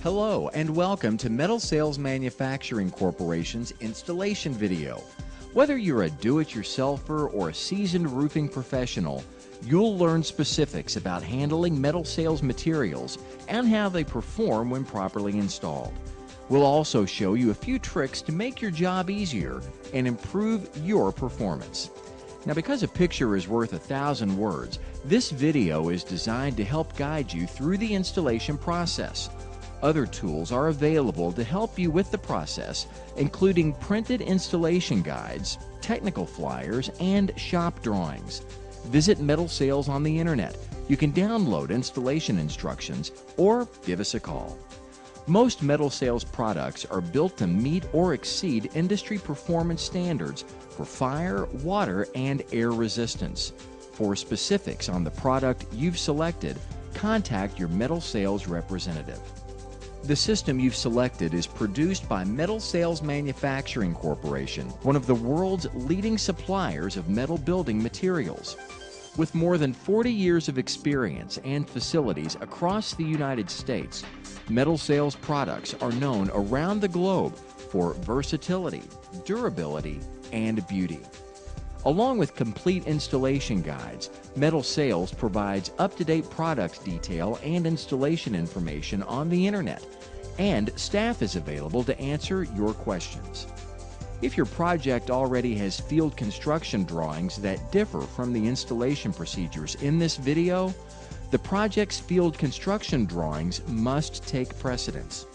Hello and welcome to Metal Sales Manufacturing Corporation's installation video. Whether you're a do-it-yourselfer or a seasoned roofing professional, you'll learn specifics about handling metal sales materials and how they perform when properly installed. We'll also show you a few tricks to make your job easier and improve your performance. Now, because a picture is worth 1,000 words, this video is designed to help guide you through the installation process. Other tools are available to help you with the process, including printed installation guides, technical flyers, and shop drawings. Visit Metal Sales on the internet. You can download installation instructions or give us a call. Most metal sales products are built to meet or exceed industry performance standards for fire, water, and air resistance. For specifics on the product you've selected, contact your metal sales representative. The system you've selected is produced by Metal Sales Manufacturing Corporation, one of the world's leading suppliers of metal building materials. With more than 40 years of experience and facilities across the United States, Metal Sales products are known around the globe for versatility, durability, and beauty. Along with complete installation guides, Metal Sales provides up-to-date product detail and installation information on the internet, and staff is available to answer your questions. If your project already has field construction drawings that differ from the installation procedures in this video, the project's field construction drawings must take precedence.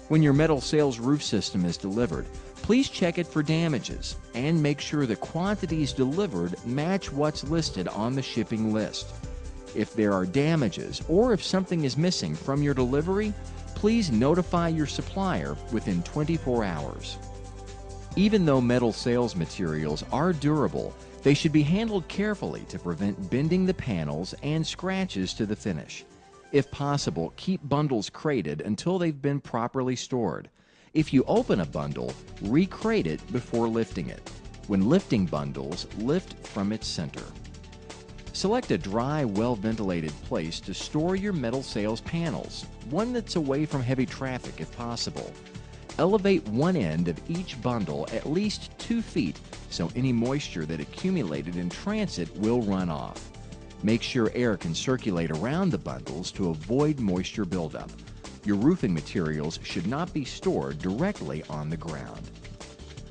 When your Metal Sales roof system is delivered, please check it for damages and make sure the quantities delivered match what's listed on the shipping list. If there are damages or if something is missing from your delivery, please notify your supplier within 24 hours. Even though metal sales materials are durable, they should be handled carefully to prevent bending the panels and scratches to the finish. If possible, keep bundles crated until they've been properly stored. If you open a bundle, recrate it before lifting it. When lifting bundles, lift from its center. Select a dry, well-ventilated place to store your metal sales panels, one that's away from heavy traffic if possible. Elevate one end of each bundle at least 2 feet so any moisture that accumulated in transit will run off. Make sure air can circulate around the bundles to avoid moisture buildup. Your roofing materials should not be stored directly on the ground.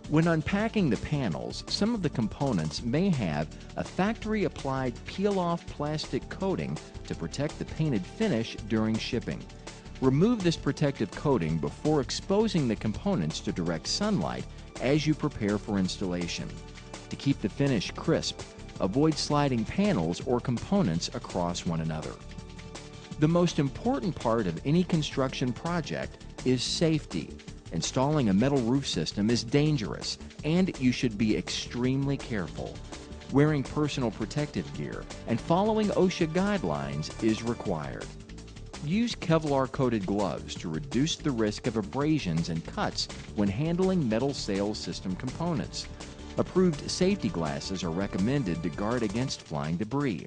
When unpacking the panels, some of the components may have a factory-applied peel-off plastic coating to protect the painted finish during shipping. Remove this protective coating before exposing the components to direct sunlight as you prepare for installation. To keep the finish crisp, avoid sliding panels or components across one another. The most important part of any construction project is safety. Installing a metal roof system is dangerous, and you should be extremely careful. Wearing personal protective gear and following OSHA guidelines is required. Use Kevlar-coated gloves to reduce the risk of abrasions and cuts when handling metal sales system components. Approved safety glasses are recommended to guard against flying debris.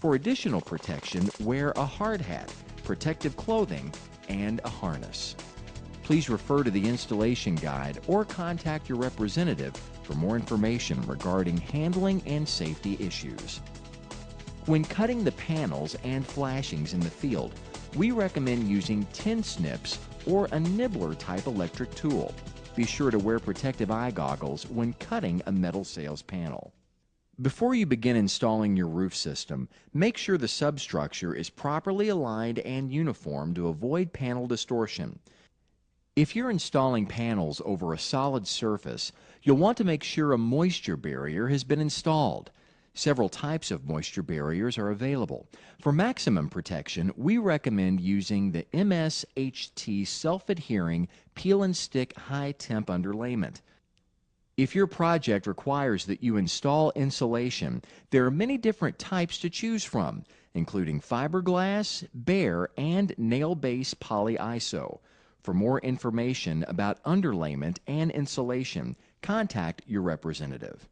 For additional protection, wear a hard hat, protective clothing, and a harness. Please refer to the installation guide or contact your representative for more information regarding handling and safety issues. When cutting the panels and flashings in the field, we recommend using tin snips or a nibbler-type electric tool. Be sure to wear protective eye goggles when cutting a metal sales panel. Before you begin installing your roof system, make sure the substructure is properly aligned and uniform to avoid panel distortion. If you're installing panels over a solid surface, you'll want to make sure a moisture barrier has been installed. Several types of moisture barriers are available. For maximum protection, we recommend using the MSHT self-adhering peel and stick high temp underlayment. If your project requires that you install insulation, there are many different types to choose from, including fiberglass, bare, and nail-based polyiso. For more information about underlayment and insulation, contact your representative.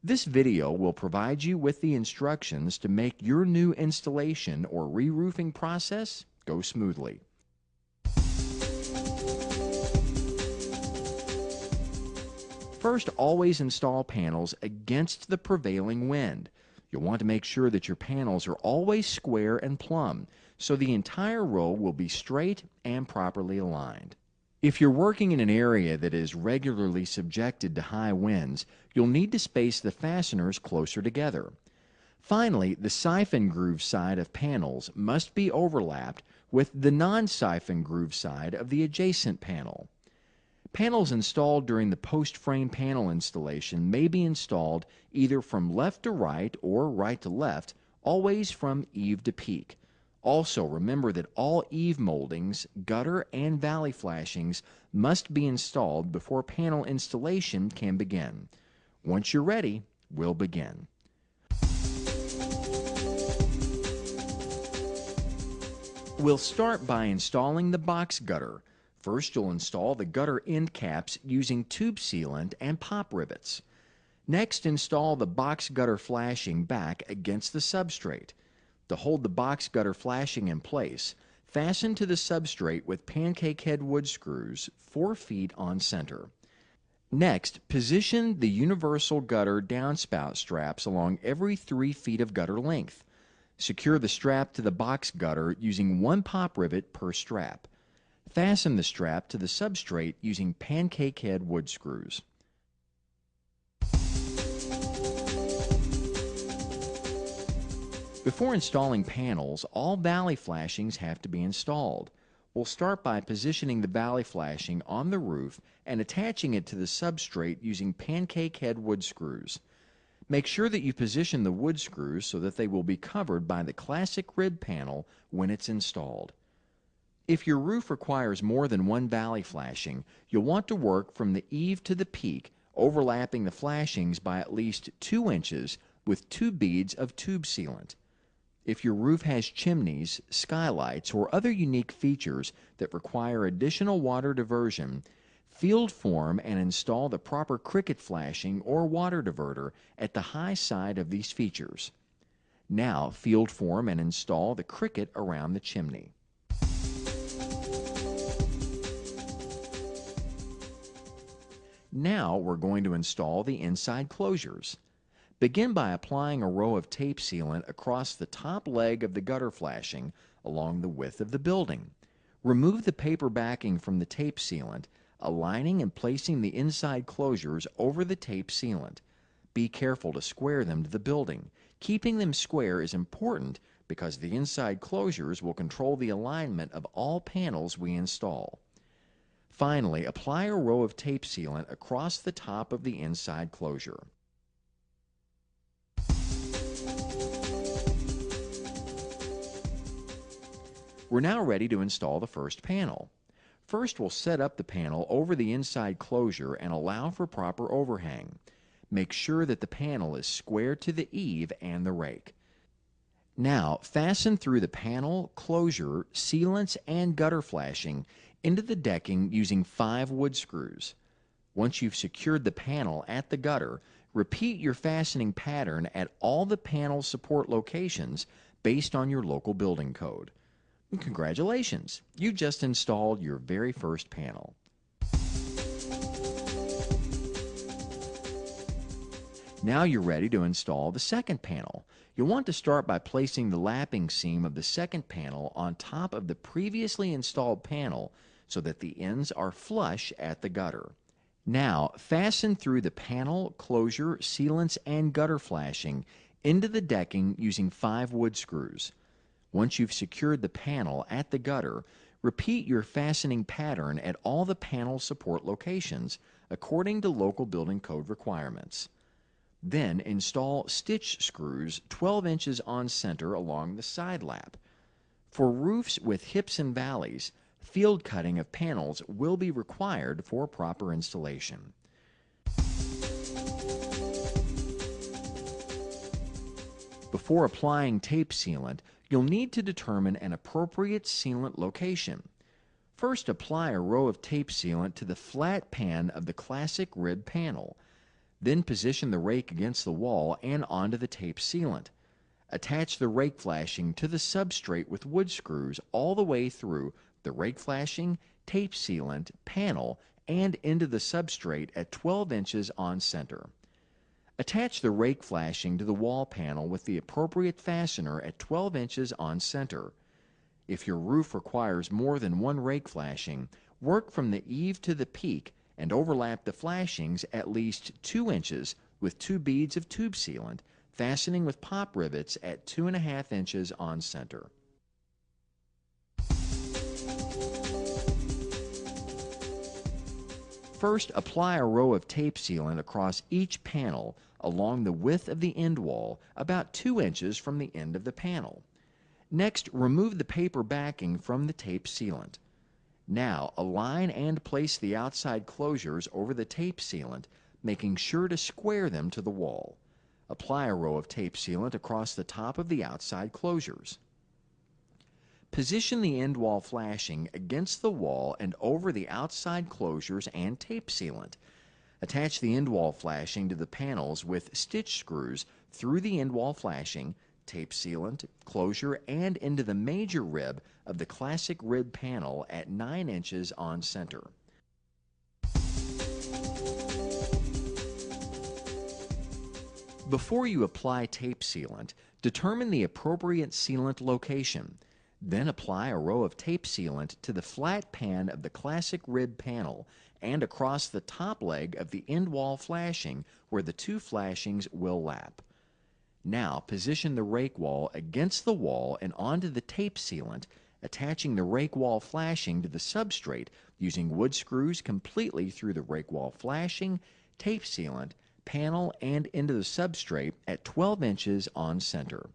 This video will provide you with the instructions to make your new installation or re-roofing process go smoothly. First, always install panels against the prevailing wind. You'll want to make sure that your panels are always square and plumb, so the entire row will be straight and properly aligned. If you're working in an area that is regularly subjected to high winds, you'll need to space the fasteners closer together. Finally, the siphon groove side of panels must be overlapped with the non-siphon groove side of the adjacent panel. Panels installed during the post-frame panel installation may be installed either from left to right or right to left, always from eave to peak. Also, remember that all eave moldings, gutter, and valley flashings must be installed before panel installation can begin. Once you're ready, we'll begin. We'll start by installing the box gutter. First, you'll install the gutter end caps using tube sealant and pop rivets. Next, install the box gutter flashing back against the substrate. To hold the box gutter flashing in place, fasten to the substrate with pancake head wood screws 4 feet on center. Next, position the universal gutter downspout straps along every 3 feet of gutter length. Secure the strap to the box gutter using 1 pop rivet per strap. Fasten the strap to the substrate using pancake head wood screws. Before installing panels, all valley flashings have to be installed. We'll start by positioning the valley flashing on the roof and attaching it to the substrate using pancake head wood screws. Make sure that you position the wood screws so that they will be covered by the classic rib panel when it's installed. If your roof requires more than 1 valley flashing, you'll want to work from the eave to the peak, overlapping the flashings by at least 2 inches with 2 beads of tube sealant. If your roof has chimneys, skylights, or other unique features that require additional water diversion, field form and install the proper cricket flashing or water diverter at the high side of these features. Now, field form and install the cricket around the chimney. Now we're going to install the inside closures. Begin by applying a row of tape sealant across the top leg of the gutter flashing along the width of the building. Remove the paper backing from the tape sealant, aligning and placing the inside closures over the tape sealant. Be careful to square them to the building. Keeping them square is important because the inside closures will control the alignment of all panels we install. Finally, apply a row of tape sealant across the top of the inside closure. We're now ready to install the first panel. First, we'll set up the panel over the inside closure and allow for proper overhang. Make sure that the panel is square to the eave and the rake. Now, fasten through the panel, closure, sealants, and gutter flashing into the decking using 5 wood screws. Once you've secured the panel at the gutter, repeat your fastening pattern at all the panel support locations based on your local building code. Congratulations! You just installed your very first panel. Now you're ready to install the second panel. You'll want to start by placing the lapping seam of the second panel on top of the previously installed panel so that the ends are flush at the gutter. Now, fasten through the panel, closure, sealants, and gutter flashing into the decking using 5 wood screws. Once you've secured the panel at the gutter, repeat your fastening pattern at all the panel support locations according to local building code requirements. Then install stitch screws 12 inches on center along the side lap. For roofs with hips and valleys, field cutting of panels will be required for proper installation. Before applying tape sealant, you'll need to determine an appropriate sealant location. First, apply a row of tape sealant to the flat pan of the classic rib panel. Then position the rake against the wall and onto the tape sealant. Attach the rake flashing to the substrate with wood screws all the way through the rake flashing, tape sealant, panel, and into the substrate at 12 inches on center. Attach the rake flashing to the wall panel with the appropriate fastener at 12 inches on center. If your roof requires more than one rake flashing, work from the eave to the peak and overlap the flashings at least 2 inches with 2 beads of tube sealant, fastening with pop rivets at 2.5 inches on center. First, apply a row of tape sealant across each panel along the width of the end wall, about 2 inches from the end of the panel. Next, remove the paper backing from the tape sealant. Now, align and place the outside closures over the tape sealant, making sure to square them to the wall. Apply a row of tape sealant across the top of the outside closures. Position the end wall flashing against the wall and over the outside closures and tape sealant. Attach the end wall flashing to the panels with stitch screws through the end wall flashing, tape sealant, closure, and into the major rib of the classic rib panel at 9 inches on center. Before you apply tape sealant, determine the appropriate sealant location. Then apply a row of tape sealant to the flat pan of the classic rib panel and across the top leg of the end wall flashing where the two flashings will lap. Now position the rake wall against the wall and onto the tape sealant, attaching the rake wall flashing to the substrate using wood screws completely through the rake wall flashing, tape sealant, panel, and into the substrate at 12 inches on center.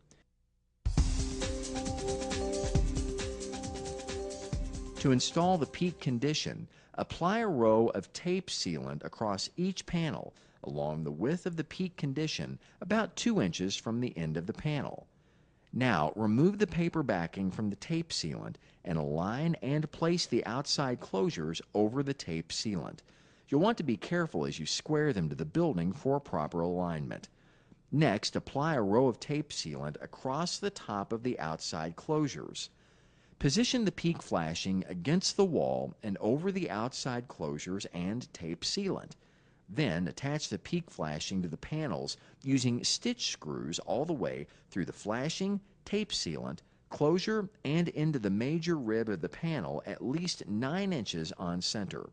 To install the peak condition, apply a row of tape sealant across each panel along the width of the peak condition, about 2 inches from the end of the panel. Now, remove the paper backing from the tape sealant and align and place the outside closures over the tape sealant. You'll want to be careful as you square them to the building for proper alignment. Next, apply a row of tape sealant across the top of the outside closures. Position the peak flashing against the wall and over the outside closures and tape sealant. Then attach the peak flashing to the panels using stitch screws all the way through the flashing, tape sealant, closure, and into the major rib of the panel at least 9 inches on center.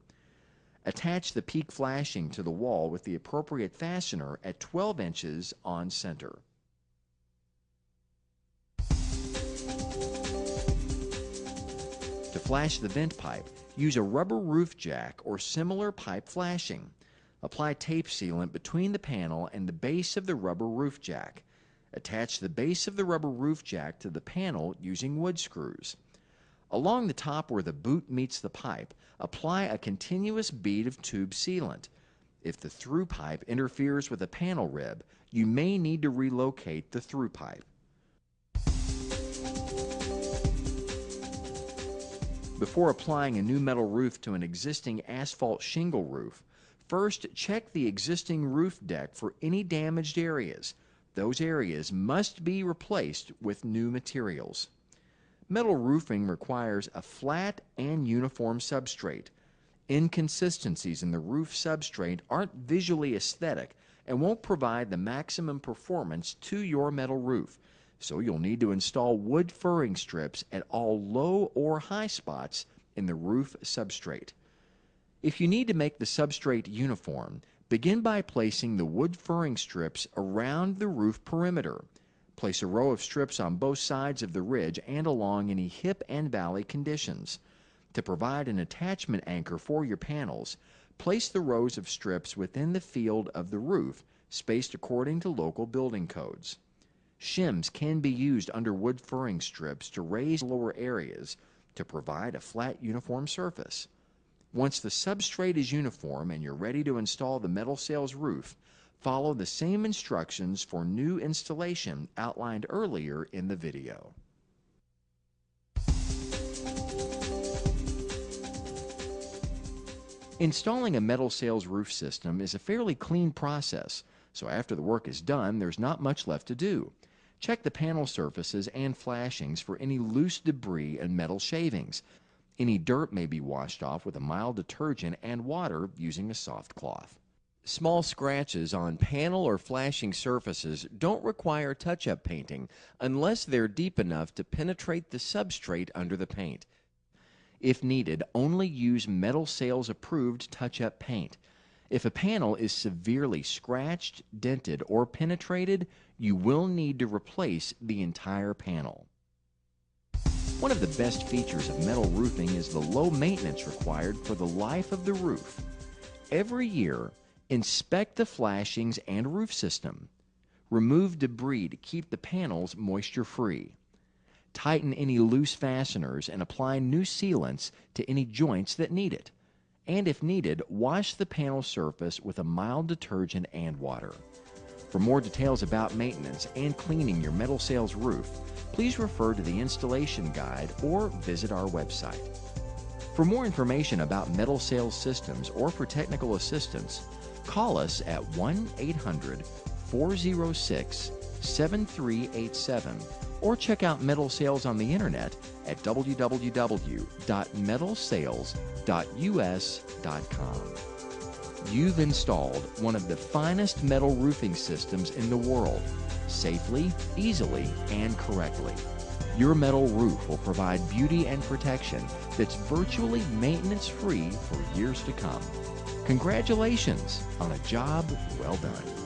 Attach the peak flashing to the wall with the appropriate fastener at 12 inches on center. To flash the vent pipe, use a rubber roof jack or similar pipe flashing. Apply tape sealant between the panel and the base of the rubber roof jack. Attach the base of the rubber roof jack to the panel using wood screws. Along the top where the boot meets the pipe, apply a continuous bead of tube sealant. If the through pipe interferes with the panel rib, you may need to relocate the through pipe. Before applying a new metal roof to an existing asphalt shingle roof, first check the existing roof deck for any damaged areas. Those areas must be replaced with new materials. Metal roofing requires a flat and uniform substrate. Inconsistencies in the roof substrate aren't visually aesthetic and won't provide the maximum performance to your metal roof, so you'll need to install wood furring strips at all low or high spots in the roof substrate. If you need to make the substrate uniform, begin by placing the wood furring strips around the roof perimeter. Place a row of strips on both sides of the ridge and along any hip and valley conditions. To provide an attachment anchor for your panels, place the rows of strips within the field of the roof, spaced according to local building codes. Shims can be used under wood furring strips to raise lower areas to provide a flat uniform surface. Once the substrate is uniform and you're ready to install the metal sales roof, follow the same instructions for new installation outlined earlier in the video. Installing a metal sales roof system is a fairly clean process, so after the work is done, there's not much left to do. Check the panel surfaces and flashings for any loose debris and metal shavings. Any dirt may be washed off with a mild detergent and water using a soft cloth. Small scratches on panel or flashing surfaces don't require touch-up painting unless they're deep enough to penetrate the substrate under the paint. If needed, only use Metal Sales approved touch-up paint. If a panel is severely scratched, dented, or penetrated, you will need to replace the entire panel. One of the best features of metal roofing is the low maintenance required for the life of the roof. Every year, inspect the flashings and roof system. Remove debris to keep the panels moisture-free. Tighten any loose fasteners and apply new sealants to any joints that need it. And if needed, wash the panel surface with a mild detergent and water. For more details about maintenance and cleaning your Metal Sales roof, please refer to the installation guide or visit our website. For more information about Metal Sales systems or for technical assistance, call us at 1-800-406-7387 or check out Metal Sales on the internet at www.metalsales.us.com. You've installed one of the finest metal roofing systems in the world, safely, easily, and correctly. Your metal roof will provide beauty and protection that's virtually maintenance-free for years to come. Congratulations on a job well done.